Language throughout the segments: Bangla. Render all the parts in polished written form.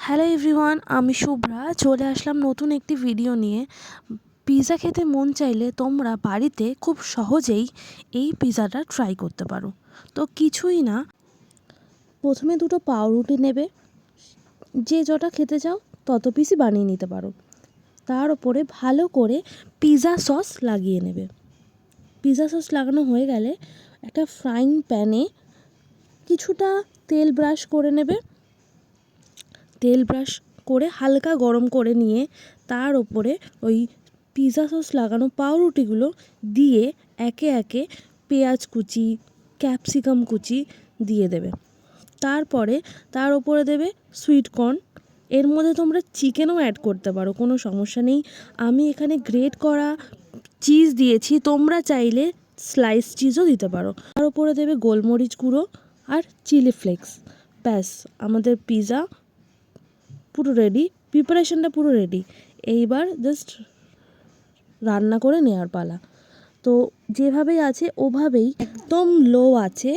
হ্যালো এভরিওয়ান, আমি শুভ্রা চলে আসলাম নতুন একটি ভিডিও নিয়ে। পিৎজা খেতে মন চাইলে তোমরা বাড়িতে খুব সহজেই এই পিৎজাটা ট্রাই করতে পারো। তো কিছুই না, প্রথমে দুটো পাউরুটি নেবে, যে যটা খেতে চাও তত পিসই বানিয়ে নিতে পারো। তার উপরে ভালো করে পিৎজা সস লাগিয়ে নেবে। পিৎজা সস লাগানো হয়ে গেলে একটা ফ্রাইং প্যানে কিছুটা তেল ব্রাশ করে নেবে। তেল ব্রাশ করে হালকা গরম করে নিয়ে তার ওপরে ওই পিৎজা সস লাগানো পাউরুটিগুলো দিয়ে একে একে পেঁয়াজ কুচি, ক্যাপসিকাম কুচি দিয়ে দেবে। তারপরে তার ওপরে দেবে সুইট কর্ন। এর মধ্যে তোমরা চিকেনও অ্যাড করতে পারো, কোনো সমস্যা নেই। আমি এখানে গ্রেট করা চিজ দিয়েছি, তোমরা চাইলে স্লাইস চিজও দিতে পারো। তার ওপরে দেবে গোলমরিচ গুঁড়ো আর চিলি ফ্লেক্স। ব্যাস, আমাদের পিৎজা পুরো রেডি, প্রিপারেশনটা পুরো রেডি। এইবার জাস্ট রান্না করে নেওয়ার পালা। তো যেভাবেই আছে ওভাবেই একদম লো আছে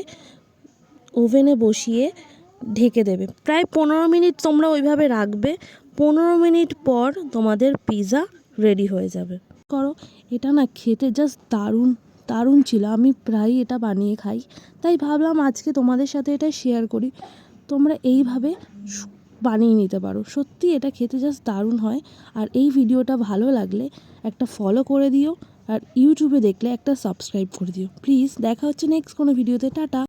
ওভেনে বসিয়ে ঢেকে দেবে। প্রায় 15 মিনিট তোমরা ওইভাবে রাখবে। 15 মিনিট পর তোমাদের পিৎজা রেডি হয়ে যাবে। করো, এটা না খেতে জাস্ট দারুণ দারুণ ছিল। আমি প্রায়ই এটা বানিয়ে খাই, তাই ভাবলাম আজকে তোমাদের সাথে এটা শেয়ার করি। তোমরা এইভাবে বানিয়ে নিতে পারো। সত্যি এটা খেতে জাস্ট দারুণ হয়। আর এই ভিডিওটা ভালো লাগলে একটা ফলো করে দিও, আর ইউটিউবে দেখলে একটা সাবস্ক্রাইব করে দিও প্লিজ। দেখা হচ্ছে নেক্সট কোনো ভিডিওতে। টাটা।